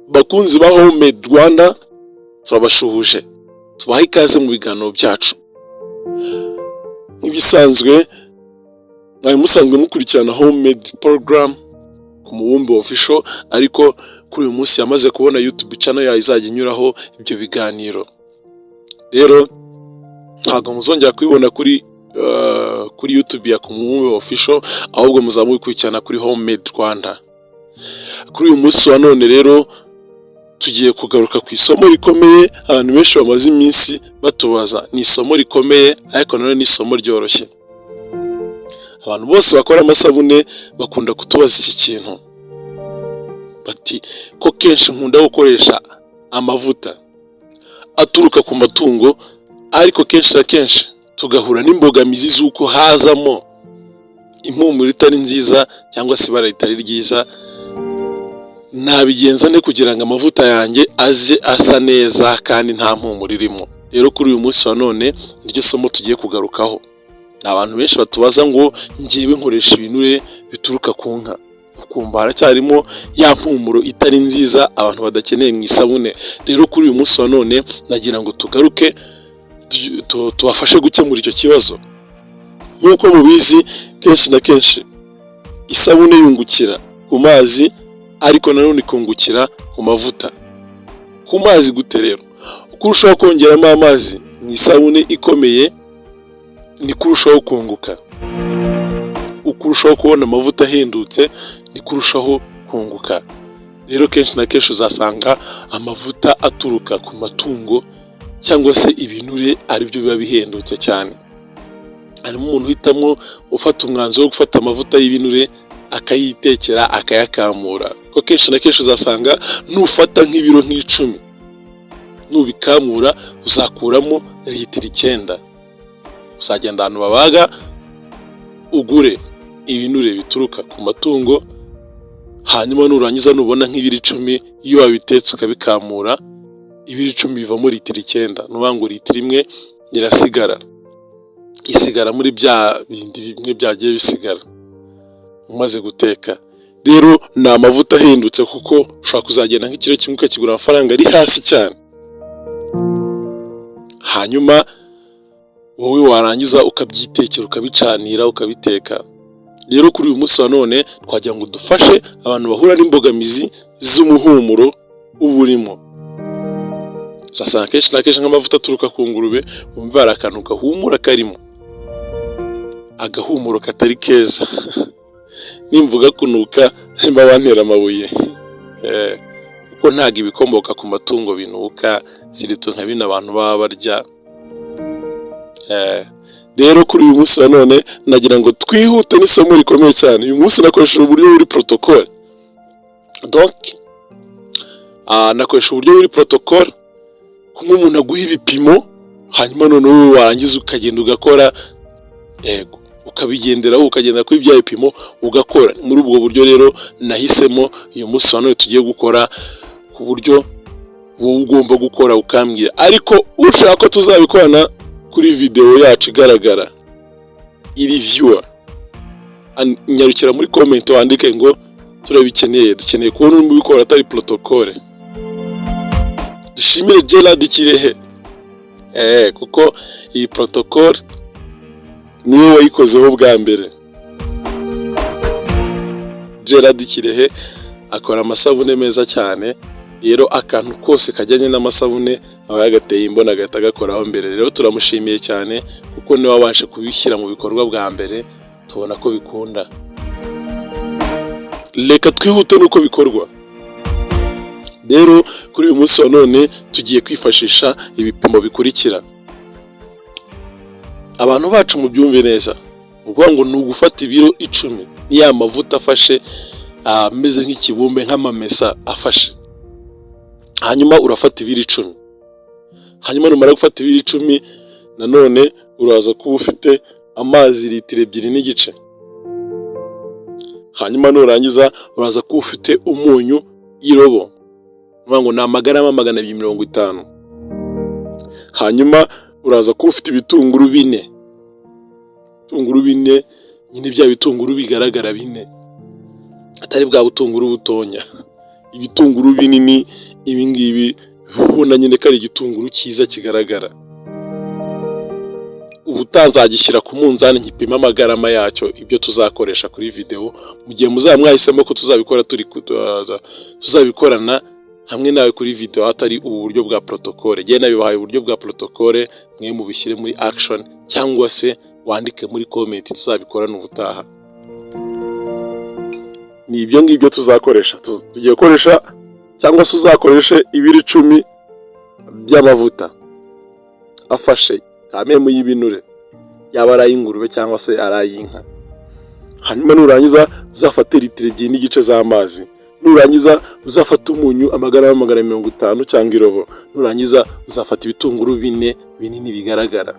bakunzi ba Homemade Rwanda, turabashuhuje, tubaha ikaze mu biganiro byacu. Nk'ibisanzwe mwari musanzwe mukurikirana Homemade program ku Mubumbe Official, ariko kuri uyu munsi yamaze kubona YouTube channel yayo izajya inyuraho ibyo biganiro. Rero ntabwo muzongera kubibona kuri YouTube ya ku Mubumbe Official, ahubwo muzamukurikirana kuri Homemade Rwanda. Kuri uyu munsi wa none rero tugiye kugaruka ku isomo rikomeye abantu benshi bamaze iminsi batubaza. Ni isomo rikomeye ariko nanone ni isomo ryoroshye. Abantu bose bakora amasabune bakunda kutubaza iki kintu, bati ko kenshi nkunda gukoresha amavuta aturuka ku matungo, ariko kenshi na kenshi tugahura n'imbogamizi z'uko hazamo impumuro itari nziza cyangwa se ibara ritari ryiza. Nabigenza nte kugira ngo amavuta yanjye aze asa neza kandi nta mpumuro irimo? Rero kuri uyu munsi wa none niryo somo tugiye kugarukaho. Abantu benshi batubaza ngo ngiyewe nkoresha ibinure bituruka ku nka, ukumva haracyarimo ya mpumuro itari nziza abantu badakeneye mu isabune. Rero kuri uyu munsi wa none nagira ngo tugaruke tubafashe gukemura icyo kibazo. Nk'uko mubizi, kenshi na kenshi isabune yungukira ku mazi, ariko nanone ikungukira ku mavuta. Ku mazi gute rero? Uko urushaho kongeramo amazi mu isabune ikomeye, ni kurushaho kunguka. Uko urushaho kubona amavuta ahendutse, ni kurushaho kunguka. Rero kenshi na kenshi uzasanga amavuta aturuka ku matungo cyangwa se ibinure aribyo biba bihendutse cyane. Harimo umuntu uhitamo ufata umwanzuro wo gufata amavuta y'ibinure akayitekera akayakamura. Ko kenshi na kenshi uzasanga nufata nk'ibiro nk'icumi, nubikamura uzakuramo litiro 9. Uzagenda ahantu babaga ugure ibinure bituruka ku matungo, hanyuma nurangiza nubona nk'ibiro 10, iyo wabitetse ukabikamura, ibiro 10 bivamo litiro 9. Nuvuga ngo litiro 1 irasigara, isigara muri bya bindi bimwe byagiye bisigara umaze guteka. Rero ni amavuta ahendutse, kuko ushobora kuzagenda nk'ikiro kimwe ukakigura amafaranga ari hasi cyane. Hanyuma wowe warangiza ukabyitekera, ukabicanira, ukabiteka. Rero kuri uyu munsi wa none twagira ngo dufashe abantu bahura n'imbogamizi z'umuhumuro uburimo. Uzasanga kenshi na kenshi nk'amavuta aturuka ku ngurube, wumva hari akantu gahumura karimo, agahumuro katari keza. Nimvuga kunuka mba bantera amabuye, kuko ntago ibikomoka ku matungo binuka, zirito nka bino abantu baba barya. Rero kuri uyu munsi wa none nagira ngo twihute n'isomo rikomeye cyane. Uyu munsi nakoresheje uburyo buri protocol. Donc nakoresha uburyo buri protocol, nk'umuntu aguha ibipimo, hanyuma none wowe warangiza ukagenda ugakora, yego ukabigenderaho, ukagenda kuri bya bipimo ugakora. Muri ubwo buryo rero nahisemo uyu munsi wa none tugiye gukora ku buryo wowe ugomba gukora ukambwira. Ariko ushaka ko tuzabikorana kuri video yacu igaragara, reviewer, nyarukira muri comment wandike ngo turabikeneye, dukeneye kubona urimo ubikora atari protocol. Dushimire Gerard Kirehe, kuko iyi protocol niwe wayikozeho bwa mbere. Gerard Kirehe akora amasabune meza cyane. Rero akantu kose kajyanye n'amasabune aba yagateye imbona agahita agakoraho mbere. Rero turamushimiye cyane, kuko niwe wabashe kubishyira mu bikorwa bwa mbere, tubona ko bikunda. Reka twihute nuko bikorwa. Rero kuri uyu munsi wa none tugiye kwifashisha ibipimo bikurikira. Abantu bacu mu byumve neza, uvuga ngo ni ugufata ibiro 10 ni ya mavuta afashe ameze nk'ikibumbe, nk'amamesa afashe. Hanyuma urafata ibiro 10. Hanyuma numara gufata ibiro 10, nanone uraza kuba ufite amazi litiro 2.5. Hanyuma nurangiza uraza kuba ufite umunyu irobo, uvuga ngo ni amagarama 250. Hanyuma uraza kuba ufite ibitunguru 4. Ibitunguru 4 nyine bya bitunguru bigaragara 4, atari bwa butunguru butonya. ibitunguru binini, ibi ngibi ubona nyine ko ari igitunguru cyiza kigaragara. Ubutaha nzagishyira ku munzani nkipima amagarama yacyo, ibyo tuzakoresha kuri video, mu gihe muzaba mwahisemo ko tuzabikorana hamwe nawe kuri video atari ubu buryo bwa protocole. Njye nabibahaye uburyo bwa protocole, mwe mubishyire muri action cyangwa se wandike muri comment, tuzabikorana ubutaha. Ni ibyo ngibyo tuzakoresha. Tugiye gukoresha cyangwa se uzakoreshe ibiro 10 by'amavuta afashe kamemu y'ibinure, yaba ari ay'ingurube cyangwa se ari ay'inka. Hanyuma nurangiza uzafate litiro 2 n'igice z'amazi. Nurangiza uzafata umunyu amagarama 150 cyangwa irobo. Nurangiza uzafata ibitunguru 4 binini bigaragara.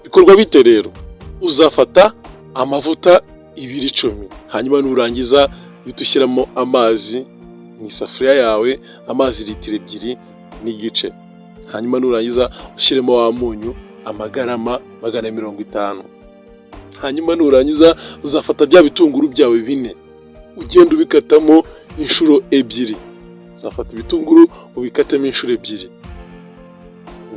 Bikorwa bite rero? Uzafata amavuta ibiro 10, hanyuma nurangiza utushyiramo amazi mu isafuriya yawe, amazi litiro 2 n'igice. Hanyuma nurangiza ushyiremo wa munyu amagarama 150. Hanyuma nurangiza uzafata bya bitunguru byawe 4, ugenda ubikatamo inshuro 2. Uzafata ibitunguru ubikatemo inshuro 2.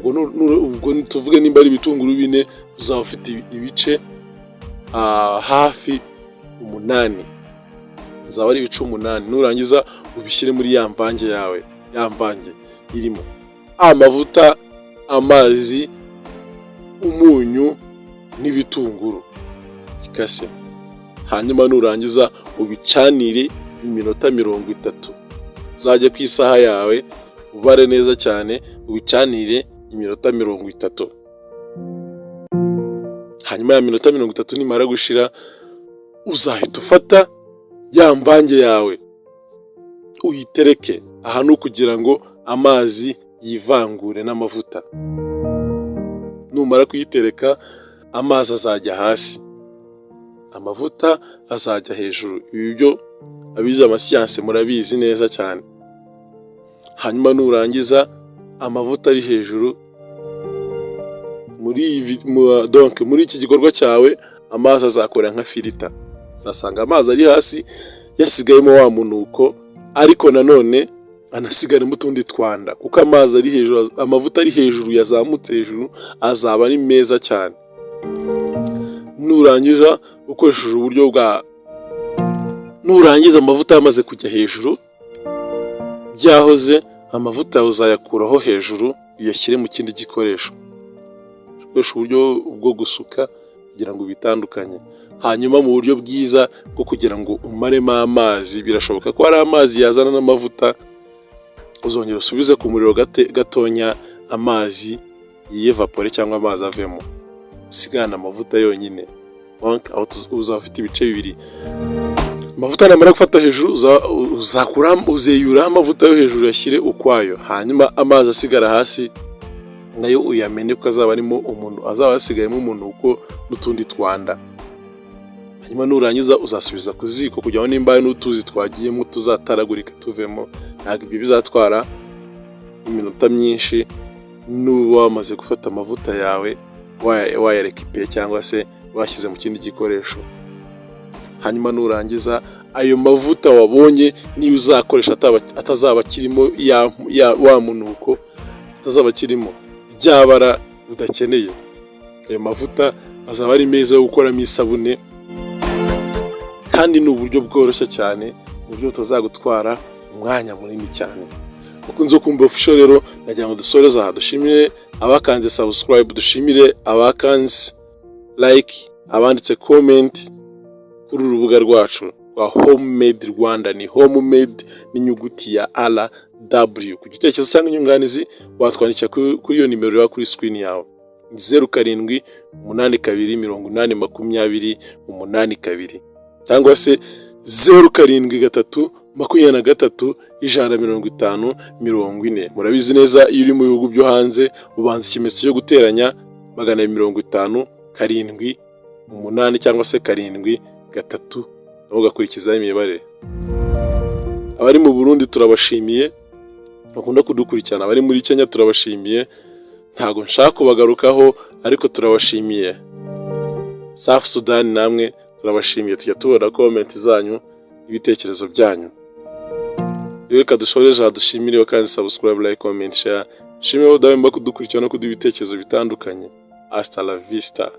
Ubwo tuvuge nimba ari ibitunguru 4, uzaba ufite ibice hafi 8. Uzaba ari ibice 8. Nurangiza ubishyire muri ya mvange yawe, ya mvange irimo amavuta, amazi, umunyu n'ibitunguru bikase. Hanyuma nurangiza ubicanire iminota 30. Uzajye ku isaha yawe ubare neza cyane, ubicanire iminota 30. Hanyuma ya minota 30 nimara gushira, uzahita ufata ya mvange yawe uyitereke ahantu kugira ngo amazi yivangure n'amavuta. Numara kuyitereka, amazi azajya hasi, amavuta azajya hejuru. Ibi byo abize amasiyanse murabizi neza cyane. Hanyuma nurangiza amavuta ari hejuru, muri iki gikorwa cyawe amazi azakora nka filita. Uzasanga amazi ari hasi yasigayemo wa munuko, ariko nanone anasigaremo utundi twanda, kuko amazi ari hejuru, amavuta ari hejuru yazamutse hejuru, azaba ari meza cyane. Nurangiza ukoresheje uburyo nurangiza amavuta yamaze kujya hejuru, byahoze amavuta uzayakuraho hejuru uyashyire mu kindi gikoresho. Ukoresha uburyo bwo gusuka kugira ngo bitandukanye. Hanyuma mu buryo bwiza bwo kugira ngo umaremo amazi, birashoboka ko ari amazi yazana n'amavuta, uzongera usubize ku muriro gatonya, amazi yiyevapore cyangwa amazi avemo, usigana amavuta yonyine. Aho uzafite ibice 2. Amavuta namara gufata hejuru, uzeyura amavuta yo hejuru yashyire ukwayo. Hanyuma amazi asigara hasi nayo uyamene, ko azaba arimo umuntu, azaba yasigayemo umuntu uko n'utundi twanda. Hanyuma nurangiza uzasubiza ku ziko kugira ngo nimba n'utuzi twagiyemo tuzataragurika tuvemo. Ntabwo ibyo bizatwara iminota myinshi. Nuba wamaze gufata amavuta yawe wayarekipe cyangwa se washyize mu kindi gikoresho. Hanyuma nurangiza ayo mavuta wabonye niyo uzakoresha atazaba kirimo wa munuko, atazaba kirimo byabara udakeneye. Ayo mavuta azaba ari meza yo gukoramo isabune, kandi ni uburyo bworoshye cyane, uburyo butazagutwara umwanya munini cyane. Ukunze kumva official rero, nagira ngo dusoreze aha. Dushimire abakanze subscribe, dushimire abakanze like, abanditse comment kuri urubuga rwacu rwa Homemade Rwanda. Ni Homemade n'inyuguti ya RW. Ku gitekerezo cyangwa inyunganizi watwandikira kuri iyo nimero ya kuri screen yawe, 0782802082 cyangwa se 0732315040. Murabizi neza iyo uri mu bihugu byo hanze ubanza ikimenyetso cyo guteranya 250 7 8 cyangwa se 7 3 naho ugakurikiza imibare. Abari mu Burundi turabashimiye, bakunda kudukurikirana. Abari muri Kenya turabashimiye, ntago nshaka kubagarukaho ariko turabashimiye. South Sudan namwe turabashimiye, tujya tubona comment zanyu, ibitekerezo byanyu. reka dusoreje dushimire kandi subscribe, like, comment, share. Shimire udahemba kudukurikirana no kuduha ibitekerezo bitandukanye. Hasta la vista.